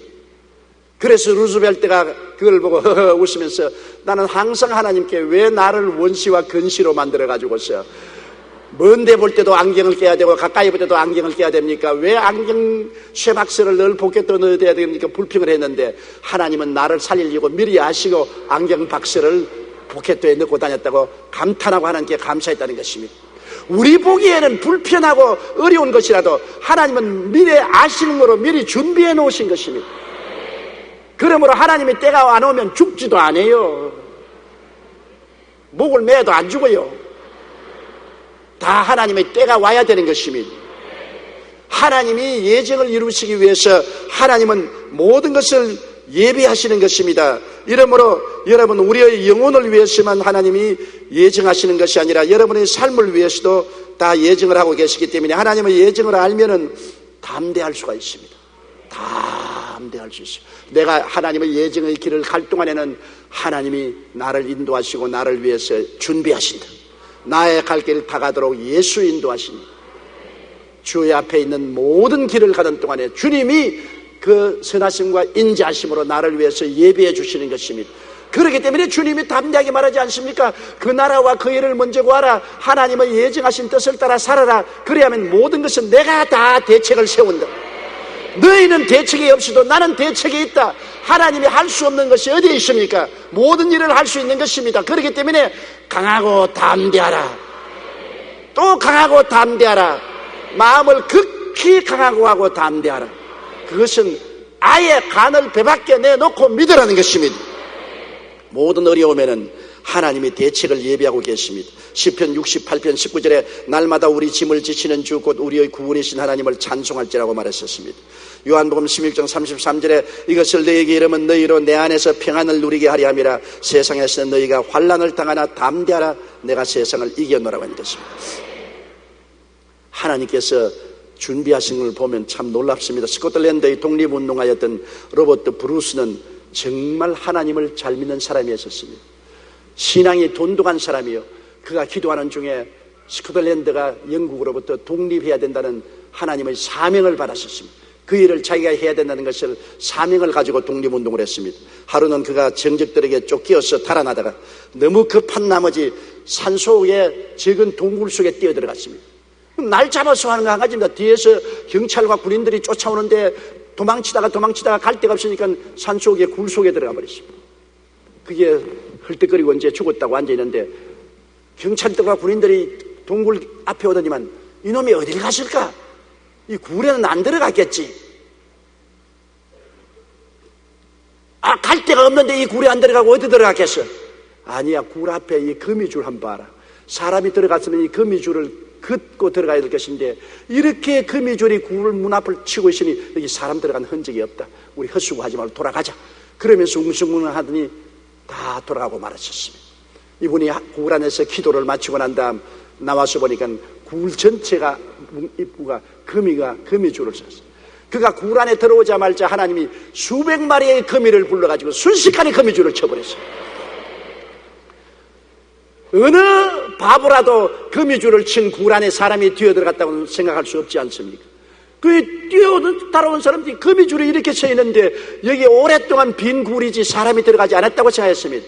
그래서 루즈벨트가 그걸 보고 웃으면서 나는 항상 하나님께 왜 나를 원시와 근시로 만들어가지고서 먼데 볼 때도 안경을 껴야 되고 가까이 볼 때도 안경을 껴야 됩니까? 왜 안경 쇠박스를 늘 포켓도 넣어야 됩니까? 불평을 했는데 하나님은 나를 살리려고 미리 아시고 안경 박스를 포켓도에 넣고 다녔다고 감탄하고 하나님께 감사했다는 것입니다. 우리 보기에는 불편하고 어려운 것이라도 하나님은 미리 아시는 거로 미리 준비해 놓으신 것입니다. 그러므로 하나님이 때가 안 오면 죽지도 않아요. 목을 매도 안 죽어요. 다 하나님의 때가 와야 되는 것입니다. 하나님이 예정을 이루시기 위해서 하나님은 모든 것을 예비하시는 것입니다. 이러므로 여러분 우리의 영혼을 위해서만 하나님이 예정하시는 것이 아니라 여러분의 삶을 위해서도 다 예정을 하고 계시기 때문에 하나님의 예정을 알면은 담대할 수가 있습니다. 담대할 수 있어요. 내가 하나님의 예정의 길을 갈 동안에는 하나님이 나를 인도하시고 나를 위해서 준비하신다. 나의 갈 길을 다 가도록 예수 인도하신다. 주의 앞에 있는 모든 길을 가던 동안에 주님이 그 선하심과 인자하심으로 나를 위해서 예비해 주시는 것입니다. 그렇기 때문에 주님이 담대하게 말하지 않습니까? 그 나라와 그 일을 먼저 구하라. 하나님의 예정하신 뜻을 따라 살아라. 그래야만 모든 것은 내가 다 대책을 세운다. 너희는 대책이 없이도 나는 대책이 있다. 하나님이 할 수 없는 것이 어디에 있습니까? 모든 일을 할 수 있는 것입니다. 그렇기 때문에 강하고 담대하라. 또 강하고 담대하라. 마음을 극히 강하고 하고 담대하라. 그것은 아예 간을 배 밖에 내놓고 믿으라는 것입니다. 모든 어려움에는 하나님이 대책을 예비하고 계십니다. 시편 68편 19절에 날마다 우리 짐을 지시는 주 곧 우리의 구원이신 하나님을 찬송할지라고 말했었습니다. 요한복음 16장 33절에 이것을 너희에게 이르면 너희로 내 안에서 평안을 누리게 하리 함이라. 세상에서는 너희가 환난을 당하나 담대하라. 내가 세상을 이겼노라고 하는 것입니다. 하나님께서 준비하신 걸 보면 참 놀랍습니다. 스코틀랜드의 독립운동가였던 로버트 브루스는 정말 하나님을 잘 믿는 사람이었습니다. 신앙이 돈독한 사람이요, 그가 기도하는 중에 스코틀랜드가 영국으로부터 독립해야 된다는 하나님의 사명을 받았었습니다. 그 일을 자기가 해야 된다는 것을 사명을 가지고 독립운동을 했습니다. 하루는 그가 정적들에게 쫓기어서 달아나다가 너무 급한 나머지 산속의 적은 동굴 속에 뛰어들어갔습니다. 날 잡아서 하는 거 한 가지입니다. 뒤에서 경찰과 군인들이 쫓아오는데 도망치다가 갈 데가 없으니까 산속에 굴 속에 들어가 버렸습니다. 그게 헐떡거리고 이제 죽었다고 앉아있는데 경찰들과 군인들이 동굴 앞에 오더니만 이놈이 어딜 갔을까? 이 굴에는 안 들어갔겠지. 갈 데가 없는데 이 굴에 안 들어가고 어디 들어갔겠어? 아니야, 굴 앞에 이 거미줄 한번 봐라. 사람이 들어갔으면 이 거미줄을 긋고 들어가야 될 것인데 이렇게 거미줄이 굴 문 앞을 치고 있으니 여기 사람 들어간 흔적이 없다. 우리 헛수고하지 말고 돌아가자. 그러면서 웅성웅성 하더니 다 돌아가고 말았었습니다. 이분이 굴 안에서 기도를 마치고 난 다음 나와서 보니까 굴 전체가 입구가 거미줄을 쳤어요. 그가 굴 안에 들어오자마자 하나님이 수백 마리의 거미를 불러가지고 순식간에 거미줄을 쳐버렸어요. 어느 바보라도 거미줄을 친 굴 안에 사람이 뛰어들어갔다고 생각할 수 없지 않습니까? 그 따라온 사람들이 거미줄이 이렇게 쳐 있는데 여기 오랫동안 빈 굴이지 사람이 들어가지 않았다고 생각했습니다.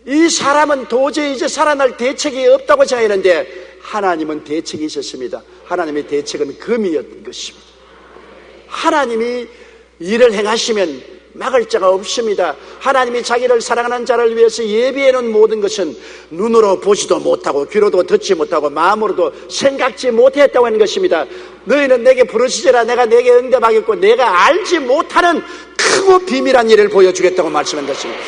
이 사람은 도저히 이제 살아날 대책이 없다고 생각했는데 하나님은 대책이 있었습니다. 하나님의 대책은 금이었던 것입니다. 하나님이 일을 행하시면 막을 자가 없습니다. 하나님이 자기를 사랑하는 자를 위해서 예비해 놓은 모든 것은 눈으로 보지도 못하고 귀로도 듣지 못하고 마음으로도 생각지 못했다고 하는 것입니다. 너희는 내게 부르시리라. 내가 내게 응답하겠고 내가 알지 못하는 크고 비밀한 일을 보여주겠다고 말씀한 것입니다.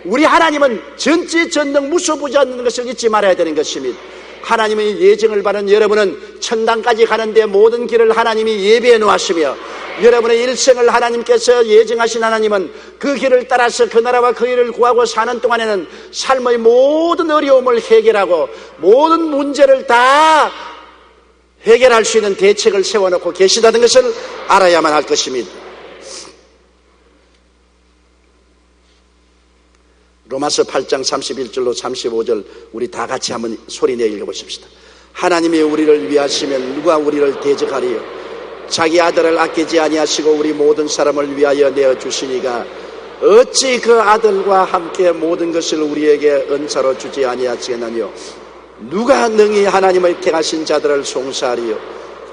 우리 하나님은 전지전능 무소부지 않는 것을 잊지 말아야 되는 것입니다. 하나님의 예정을 받은 여러분은 천당까지 가는데 모든 길을 하나님이 예비해 놓았으며 여러분의 일생을 하나님께서 예정하신 하나님은 그 길을 따라서 그 나라와 그 일을 구하고 사는 동안에는 삶의 모든 어려움을 해결하고 모든 문제를 다 해결할 수 있는 대책을 세워놓고 계시다는 것을 알아야만 할 것입니다. 로마서 8장 31절로 35절 우리 다 같이 한번 소리내어 읽어보십시다. 하나님이 우리를 위하시면 누가 우리를 대적하리요? 자기 아들을 아끼지 아니하시고 우리 모든 사람을 위하여 내어주시니가 어찌 그 아들과 함께 모든 것을 우리에게 은사로 주지 아니하시겠느냐? 누가 능히 하나님의 택하신 자들을 송사하리요?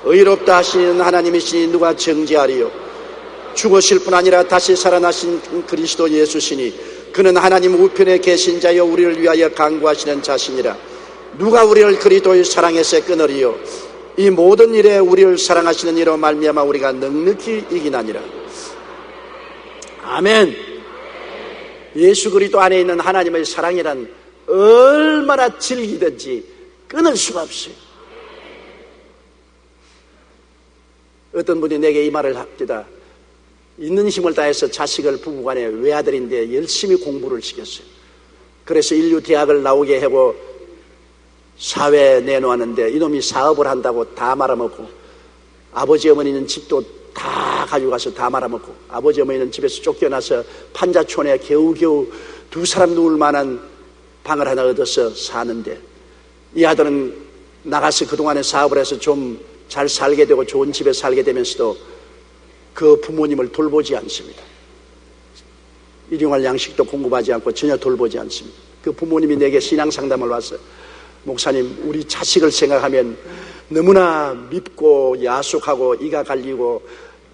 의롭다 하시는 하나님이시니 누가 정죄하리요? 죽으실 뿐 아니라 다시 살아나신 그리스도 예수시니 그는 하나님 우편에 계신 자여 우리를 위하여 간구하시는 자시니라. 누가 우리를 그리스도의 사랑에서 끊으리요? 이 모든 일에 우리를 사랑하시는 이로 말미암아 우리가 넉넉히 이기나니라. 아멘. 예수 그리스도 안에 있는 하나님의 사랑이란 얼마나 즐기든지 끊을 수가 없어요. 어떤 분이 내게 이 말을 합니다. 있는 힘을 다해서 자식을 부부간에 외아들인데 열심히 공부를 시켰어요. 그래서 인류 대학을 나오게 하고 사회에 내놓았는데 이놈이 사업을 한다고 다 말아먹고 아버지 어머니는 집도 다 가지고 가서 다 말아먹고 아버지 어머니는 집에서 쫓겨나서 판자촌에 겨우겨우 두 사람 누울 만한 방을 하나 얻어서 사는데 이 아들은 나가서 그동안에 사업을 해서 좀 잘 살게 되고 좋은 집에 살게 되면서도 그 부모님을 돌보지 않습니다. 일용할 양식도 공급하지 않고 전혀 돌보지 않습니다. 그 부모님이 내게 신앙 상담을 왔어요. 목사님, 우리 자식을 생각하면 너무나 밉고 야속하고 이가 갈리고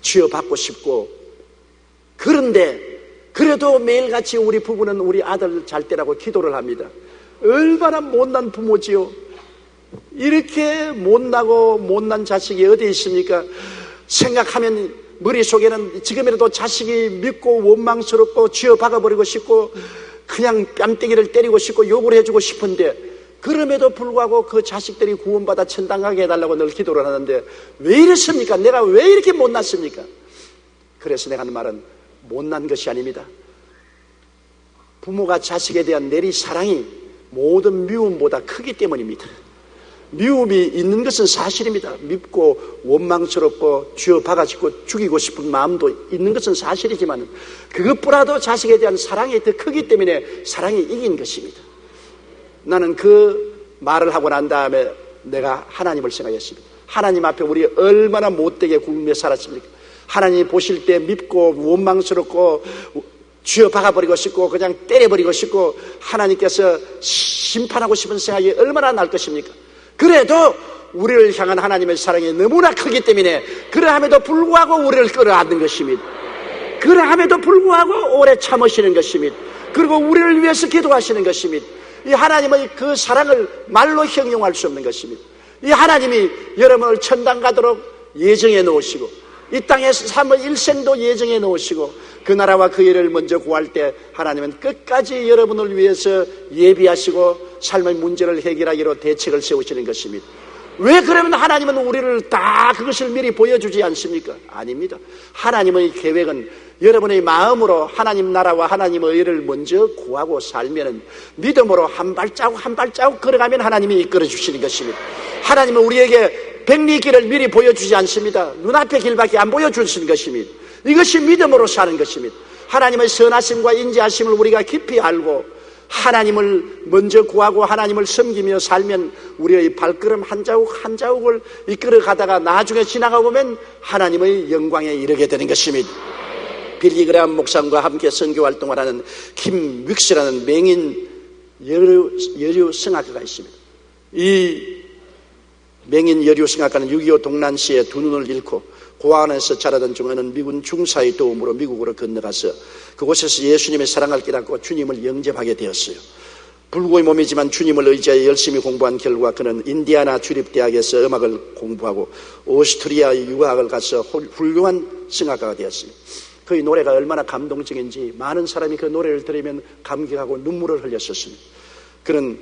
쥐어받고 싶고 그런데 그래도 매일같이 우리 부부는 우리 아들 잘 때라고 기도를 합니다. 얼마나 못난 부모지요. 이렇게 못나고 못난 자식이 어디 있습니까? 생각하면 머릿속에는 지금이라도 자식이 밉고 원망스럽고 쥐어 박아버리고 싶고 그냥 뺨때기를 때리고 싶고 욕을 해주고 싶은데, 그럼에도 불구하고 그 자식들이 구원받아 천당 가게 해달라고 늘 기도를 하는데 왜 이렇습니까? 내가 왜 이렇게 못났습니까? 그래서 내가 하는 말은 못난 것이 아닙니다. 부모가 자식에 대한 내리 사랑이 모든 미움보다 크기 때문입니다. 미움이 있는 것은 사실입니다. 밉고 원망스럽고 쥐어 박아짚고 죽이고 싶은 마음도 있는 것은 사실이지만 그것보다도 자식에 대한 사랑이 더 크기 때문에 사랑이 이긴 것입니다. 나는 그 말을 하고 난 다음에 내가 하나님을 생각했습니다. 하나님 앞에 우리 얼마나 못되게 굶며 살았습니까? 하나님이 보실 때 밉고 원망스럽고 쥐어 박아버리고 싶고 그냥 때려버리고 싶고 하나님께서 심판하고 싶은 생각이 얼마나 날 것입니까? 그래도 우리를 향한 하나님의 사랑이 너무나 크기 때문에 그러함에도 불구하고 우리를 끌어안는 것입니다. 그러함에도 불구하고 오래 참으시는 것입니다. 그리고 우리를 위해서 기도하시는 것입니다. 이 하나님의 그 사랑을 말로 형용할 수 없는 것입니다. 이 하나님이 여러분을 천당 가도록 예정해 놓으시고 이 땅에서 삶의 일생도 예정해 놓으시고 그 나라와 그 일을 먼저 구할 때 하나님은 끝까지 여러분을 위해서 예비하시고 삶의 문제를 해결하기로 대책을 세우시는 것입니다. 왜 그러면 하나님은 우리를 다 그것을 미리 보여주지 않습니까? 아닙니다. 하나님의 계획은 여러분의 마음으로 하나님 나라와 하나님의 의를 먼저 구하고 살면 믿음으로 한 발자국 한 발자국 걸어가면 하나님이 이끌어 주시는 것입니다. 하나님은 우리에게 백리길을 미리 보여주지 않습니다. 눈앞의 길밖에 안 보여주시는 것입니다. 이것이 믿음으로 사는 것입니다. 하나님의 선하심과 인자하심을 우리가 깊이 알고 하나님을 먼저 구하고 하나님을 섬기며 살면 우리의 발걸음 한 자국 한 자국을 이끌어 가다가 나중에 지나가 보면 하나님의 영광에 이르게 되는 것입니다. 빌리 그레이엄 목사님과 함께 선교 활동을 하는 킴 윅스라는 맹인 여류 성악가가 있습니다. 이 맹인 여류 성악가는 6.25 동란 시에 두 눈을 잃고 고아원에서 자라던 중에는 미군 중사의 도움으로 미국으로 건너가서 그곳에서 예수님의 사랑을 깨닫고 주님을 영접하게 되었어요. 불구의 몸이지만 주님을 의지하여 열심히 공부한 결과 그는 인디아나 주립대학에서 음악을 공부하고 오스트리아 유학을 가서 훌륭한 성악가가 되었습니다. 그의 노래가 얼마나 감동적인지 많은 사람이 그 노래를 들으면 감격하고 눈물을 흘렸었습니다. 그는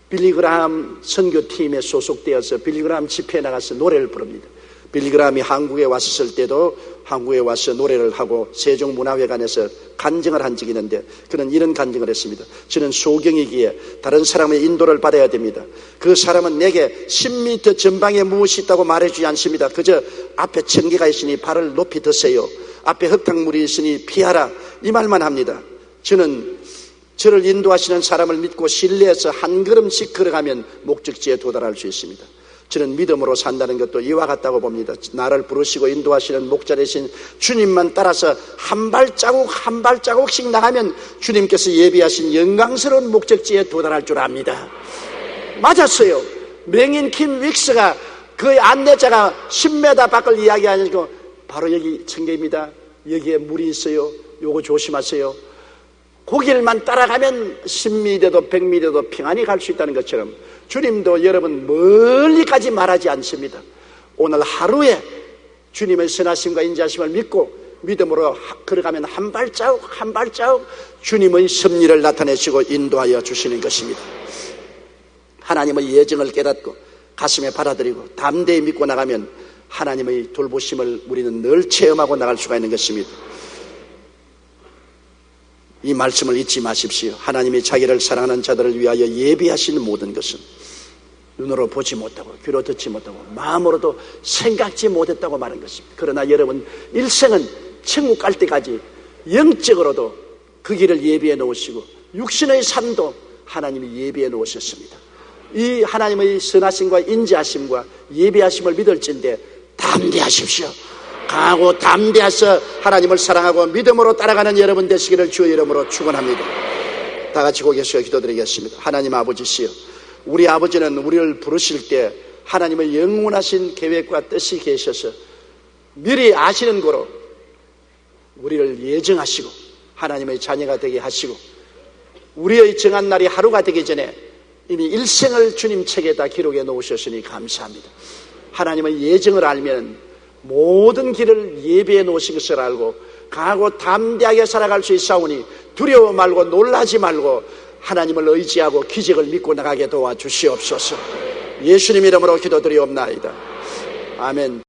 빌리 그레이엄 선교팀에 소속되어서 빌리 그레이엄 집회에 나가서 노래를 부릅니다. 빌리 그레이엄이 한국에 왔을 때도 한국에 와서 노래를 하고 세종문화회관에서 간증을 한 적이 있는데 그는 이런 간증을 했습니다. 저는 소경이기에 다른 사람의 인도를 받아야 됩니다. 그 사람은 내게 10m 전방에 무엇이 있다고 말해주지 않습니다. 그저 앞에 청개가 있으니 발을 높이 드세요. 앞에 흙탕물이 있으니 피하라. 이 말만 합니다. 저는 저를 인도하시는 사람을 믿고 신뢰해서 한 걸음씩 걸어가면 목적지에 도달할 수 있습니다. 저는 믿음으로 산다는 것도 이와 같다고 봅니다. 나를 부르시고 인도하시는 목자 되신 주님만 따라서 한 발자국 한 발자국씩 나가면 주님께서 예비하신 영광스러운 목적지에 도달할 줄 압니다. 맞았어요. 맹인 킴 윅스가 그의 안내자가 10m 밖을 이야기하니까 바로 여기 청계입니다. 여기에 물이 있어요. 요거 조심하세요. 고길만 따라가면 10m도 100m도 평안히 갈 수 있다는 것처럼 주님도 여러분 멀리까지 말하지 않습니다. 오늘 하루에 주님의 선하심과 인자하심을 믿고 믿음으로 걸어가면 한 발자국 한 발자국 주님의 섭리를 나타내시고 인도하여 주시는 것입니다. 하나님의 예정을 깨닫고 가슴에 받아들이고 담대히 믿고 나가면 하나님의 돌보심을 우리는 늘 체험하고 나갈 수가 있는 것입니다. 이 말씀을 잊지 마십시오. 하나님이 자기를 사랑하는 자들을 위하여 예비하시는 모든 것은 눈으로 보지 못하고 귀로 듣지 못하고 마음으로도 생각지 못했다고 말한 것입니다. 그러나 여러분 일생은 천국 갈 때까지 영적으로도 그 길을 예비해 놓으시고 육신의 삶도 하나님이 예비해 놓으셨습니다. 이 하나님의 선하심과 인자하심과 예비하심을 믿을진데 담대하십시오. 강하고 담대해서 하나님을 사랑하고 믿음으로 따라가는 여러분 되시기를 주의 이름으로 축원합니다. 다 같이 고개 숙여 기도드리겠습니다. 하나님 아버지시여, 우리 아버지는 우리를 부르실 때 하나님의 영원하신 계획과 뜻이 계셔서 미리 아시는 거로 우리를 예정하시고 하나님의 자녀가 되게 하시고 우리의 정한 날이 하루가 되기 전에 이미 일생을 주님 책에다 기록해 놓으셨으니 감사합니다. 하나님의 예정을 알면 모든 길을 예비해 놓으신 것을 알고 강하고 담대하게 살아갈 수 있사오니 두려워 말고 놀라지 말고 하나님을 의지하고 기적을 믿고 나가게 도와주시옵소서. 예수님 이름으로 기도드리옵나이다. 아멘.